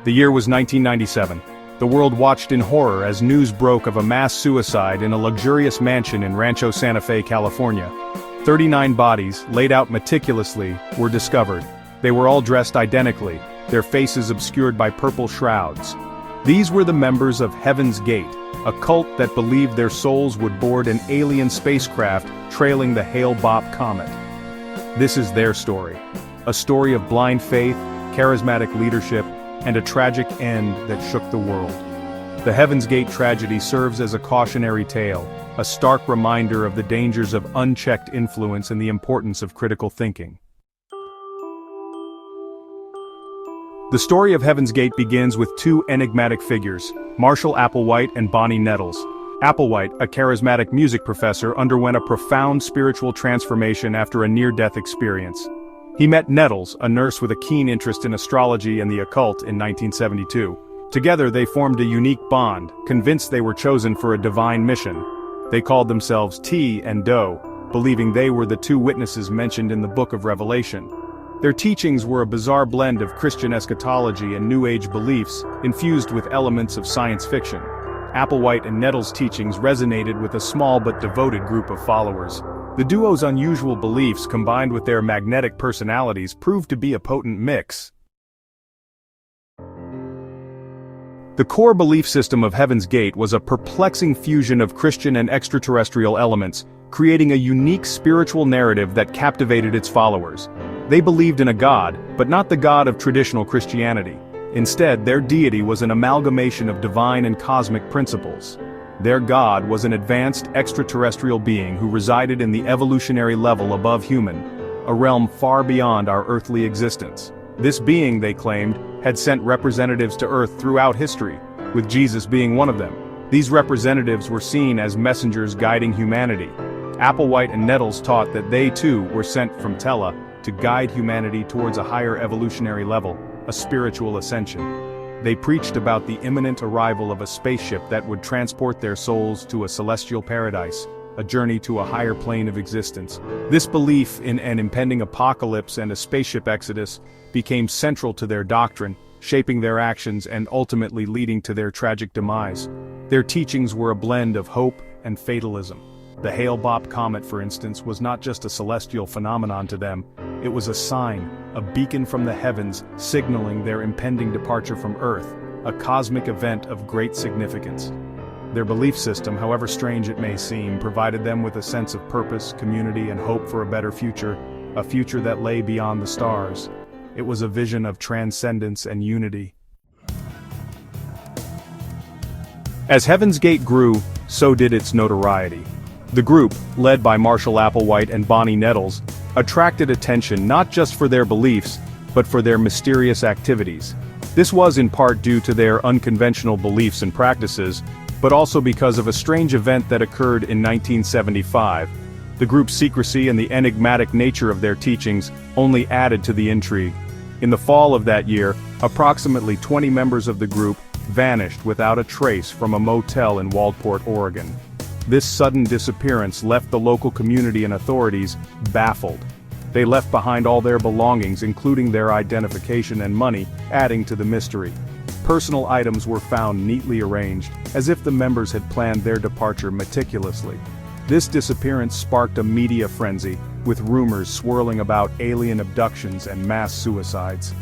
The year was 1997. The world watched in horror as news broke of a mass suicide in a luxurious mansion in Rancho Santa Fe, California. 39 bodies, laid out meticulously, were discovered. They were all dressed identically, their faces obscured by purple shrouds. These were the members of Heaven's Gate, a cult that believed their souls would board an alien spacecraft trailing the Hale-Bopp comet. This is their story. A story of blind faith, charismatic leadership, and a tragic end that shook the world. The Heaven's Gate tragedy serves as a cautionary tale, a stark reminder of the dangers of unchecked influence and the importance of critical thinking. The story of Heaven's Gate begins with two enigmatic figures, Marshall Applewhite and Bonnie Nettles. Applewhite, a charismatic music professor, underwent a profound spiritual transformation after a near-death experience. He met Nettles, a nurse with a keen interest in astrology and the occult, in 1972. Together they formed a unique bond, convinced they were chosen for a divine mission. They called themselves T and Doe, believing they were the two witnesses mentioned in the Book of Revelation. Their teachings were a bizarre blend of Christian eschatology and New Age beliefs, infused with elements of science fiction. Applewhite and Nettles' teachings resonated with a small but devoted group of followers. The duo's unusual beliefs combined with their magnetic personalities proved to be a potent mix. The core belief system of Heaven's Gate was a perplexing fusion of Christian and extraterrestrial elements, creating a unique spiritual narrative that captivated its followers. They believed in a God, but not the God of traditional Christianity. Instead, their deity was an amalgamation of divine and cosmic principles. Their God was an advanced extraterrestrial being who resided in the evolutionary level above human, a realm far beyond our earthly existence. This being, they claimed, had sent representatives to Earth throughout history, with Jesus being one of them. These representatives were seen as messengers guiding humanity. Applewhite and Nettles taught that they too were sent from Tela to guide humanity towards a higher evolutionary level, a spiritual ascension. They preached about the imminent arrival of a spaceship that would transport their souls to a celestial paradise, a journey to a higher plane of existence. This belief in an impending apocalypse and a spaceship exodus became central to their doctrine, shaping their actions and ultimately leading to their tragic demise. Their teachings were a blend of hope and fatalism. The Hale-Bopp comet, for instance, was not just a celestial phenomenon to them. It was a sign, a beacon from the heavens signaling their impending departure from Earth, a cosmic event of great significance. Their belief system, however strange it may seem, provided them with a sense of purpose, community, and hope for a better future, a future that lay beyond the stars. It was a vision of transcendence and unity. As Heaven's Gate grew, so did its notoriety. The group, led by Marshall Applewhite and Bonnie Nettles, attracted attention not just for their beliefs, but for their mysterious activities. This was in part due to their unconventional beliefs and practices, but also because of a strange event that occurred in 1975. The group's secrecy and the enigmatic nature of their teachings only added to the intrigue. In the fall of that year, approximately 20 members of the group vanished without a trace from a motel in Waldport, Oregon. This sudden disappearance left the local community and authorities baffled. They left behind all their belongings, including their identification and money, adding to the mystery. Personal items were found neatly arranged, as if the members had planned their departure meticulously. This disappearance sparked a media frenzy, with rumors swirling about alien abductions and mass suicides.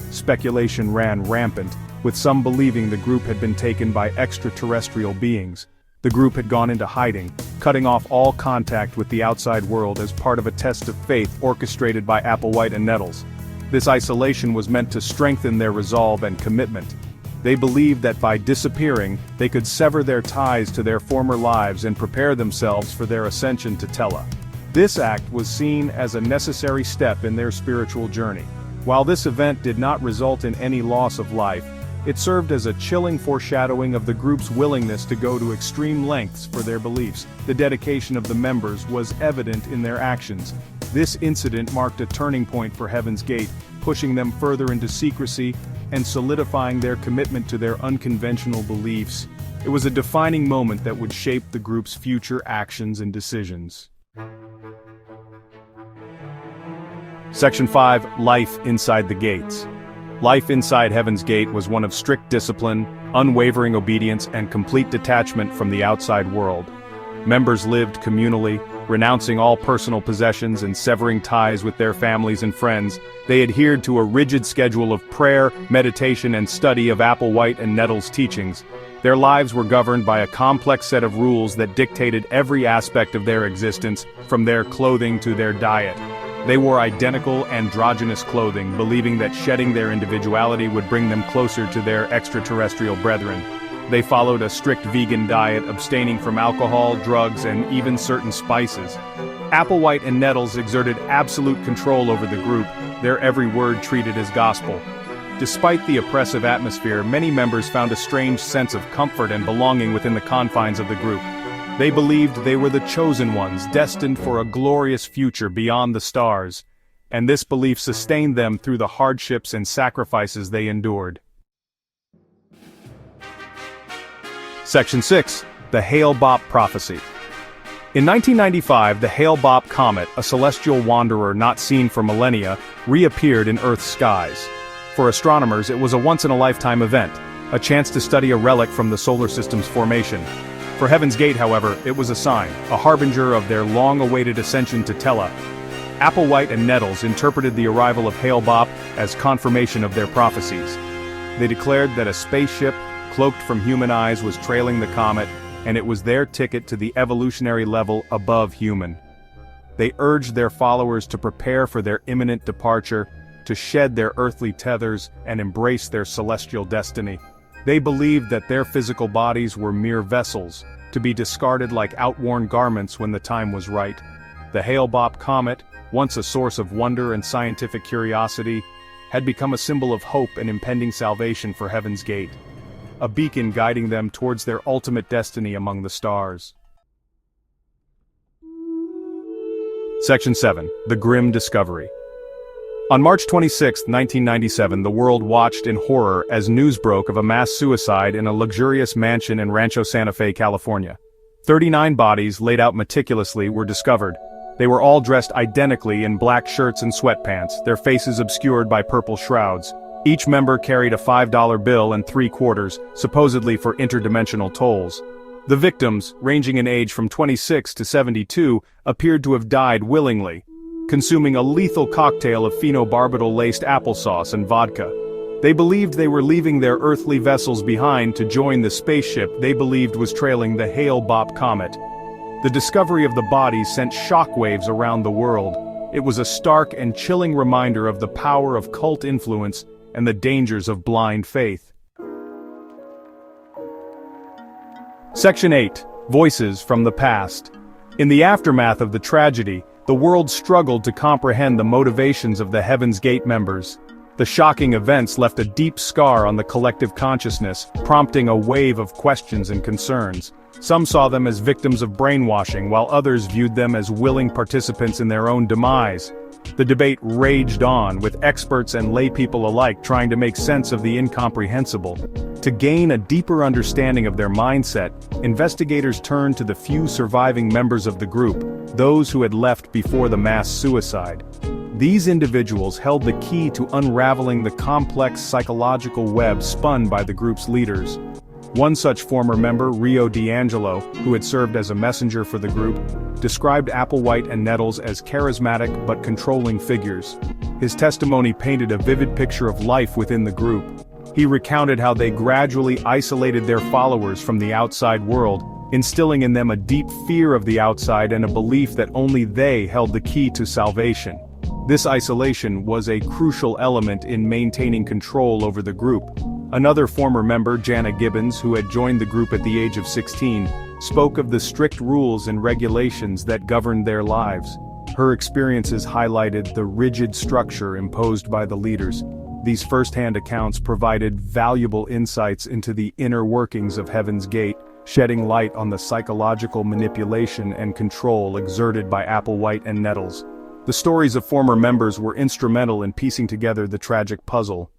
Speculation ran rampant, with some believing the group had been taken by extraterrestrial beings. The group had gone into hiding, cutting off all contact with the outside world as part of a test of faith orchestrated by Applewhite and Nettles. This isolation was meant to strengthen their resolve and commitment. They believed that by disappearing, they could sever their ties to their former lives and prepare themselves for their ascension to Tela. This act was seen as a necessary step in their spiritual journey. While this event did not result in any loss of life, it served as a chilling foreshadowing of the group's willingness to go to extreme lengths for their beliefs. The dedication of the members was evident in their actions. This incident marked a turning point for Heaven's Gate, pushing them further into secrecy and solidifying their commitment to their unconventional beliefs. It was a defining moment that would shape the group's future actions and decisions. Section 5, Life Inside the Gates. Life inside Heaven's Gate was one of strict discipline, unwavering obedience, and complete detachment from the outside world. Members lived communally, renouncing all personal possessions and severing ties with their families and friends. They adhered to a rigid schedule of prayer, meditation, and study of Applewhite and Nettles' teachings. Their lives were governed by a complex set of rules that dictated every aspect of their existence, from their clothing to their diet. They wore identical androgynous clothing, believing that shedding their individuality would bring them closer to their extraterrestrial brethren. They followed a strict vegan diet, abstaining from alcohol, drugs, and even certain spices. Applewhite and Nettles exerted absolute control over the group, their every word treated as gospel. Despite the oppressive atmosphere, many members found a strange sense of comfort and belonging within the confines of the group. They believed they were the chosen ones, destined for a glorious future beyond the stars, and this belief sustained them through the hardships and sacrifices they endured. Section 6. The Hale-Bopp Prophecy. In 1995, the Hale-Bopp comet, a celestial wanderer not seen for millennia, reappeared in Earth's skies. For astronomers, it was a once-in-a-lifetime event, a chance to study a relic from the solar system's formation. For Heaven's Gate, however, it was a sign, a harbinger of their long-awaited ascension to Tela. Applewhite and Nettles interpreted the arrival of Hale-Bopp as confirmation of their prophecies. They declared that a spaceship, cloaked from human eyes, was trailing the comet, and it was their ticket to the evolutionary level above human. They urged their followers to prepare for their imminent departure, to shed their earthly tethers and embrace their celestial destiny. They believed that their physical bodies were mere vessels, to be discarded like outworn garments when the time was right. The Hale-Bopp comet, once a source of wonder and scientific curiosity, had become a symbol of hope and impending salvation for Heaven's Gate, a beacon guiding them towards their ultimate destiny among the stars. Section 7. The Grim Discovery. On March 26, 1997, the world watched in horror as news broke of a mass suicide in a luxurious mansion in Rancho Santa Fe, California. 39 bodies, laid out meticulously, were discovered. They were all dressed identically in black shirts and sweatpants, their faces obscured by purple shrouds. Each member carried a $5 bill and 3 quarters, supposedly for interdimensional tolls. The victims, ranging in age from 26 to 72, appeared to have died willingly, consuming a lethal cocktail of phenobarbital-laced applesauce and vodka. They believed they were leaving their earthly vessels behind to join the spaceship they believed was trailing the Hale-Bopp comet. The discovery of the bodies sent shockwaves around the world. It was a stark and chilling reminder of the power of cult influence and the dangers of blind faith. Section 8. Voices from the Past. In the aftermath of the tragedy, the world struggled to comprehend the motivations of the Heaven's Gate members. The shocking events left a deep scar on the collective consciousness, prompting a wave of questions and concerns. Some saw them as victims of brainwashing, while others viewed them as willing participants in their own demise. The debate raged on, with experts and laypeople alike trying to make sense of the incomprehensible. To gain a deeper understanding of their mindset, investigators turned to the few surviving members of the group, those who had left before the mass suicide. These individuals held the key to unraveling the complex psychological web spun by the group's leaders. One such former member, Rio D'Angelo, who had served as a messenger for the group, described Applewhite and Nettles as charismatic but controlling figures. His testimony painted a vivid picture of life within the group. He recounted how they gradually isolated their followers from the outside world, instilling in them a deep fear of the outside and a belief that only they held the key to salvation. This isolation was a crucial element in maintaining control over the group. Another former member, Jana Gibbons, who had joined the group at the age of 16, spoke of the strict rules and regulations that governed their lives. Her experiences highlighted the rigid structure imposed by the leaders. These first-hand accounts provided valuable insights into the inner workings of Heaven's Gate, shedding light on the psychological manipulation and control exerted by Applewhite and Nettles. The stories of former members were instrumental in piecing together the tragic puzzle.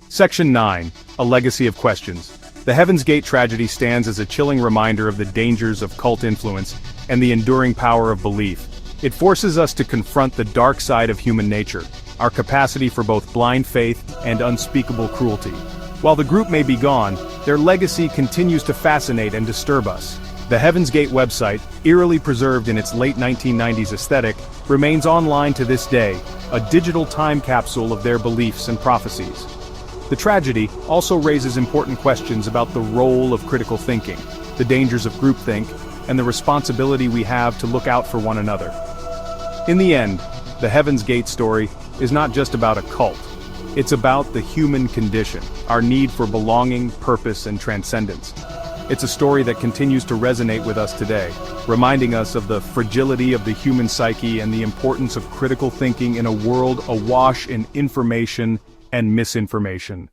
Section 9. A Legacy of Questions. The Heaven's Gate tragedy stands as a chilling reminder of the dangers of cult influence and the enduring power of belief. It forces us to confront the dark side of human nature, our capacity for both blind faith and unspeakable cruelty. While the group may be gone, their legacy continues to fascinate and disturb us. The Heaven's Gate website, eerily preserved in its late 1990s aesthetic, remains online to this day, a digital time capsule of their beliefs and prophecies. The tragedy also raises important questions about the role of critical thinking, the dangers of groupthink, and the responsibility we have to look out for one another. In the end, the Heaven's Gate story is not just about a cult. It's about the human condition, our need for belonging, purpose, and transcendence. It's a story that continues to resonate with us today, reminding us of the fragility of the human psyche and the importance of critical thinking in a world awash in information and misinformation.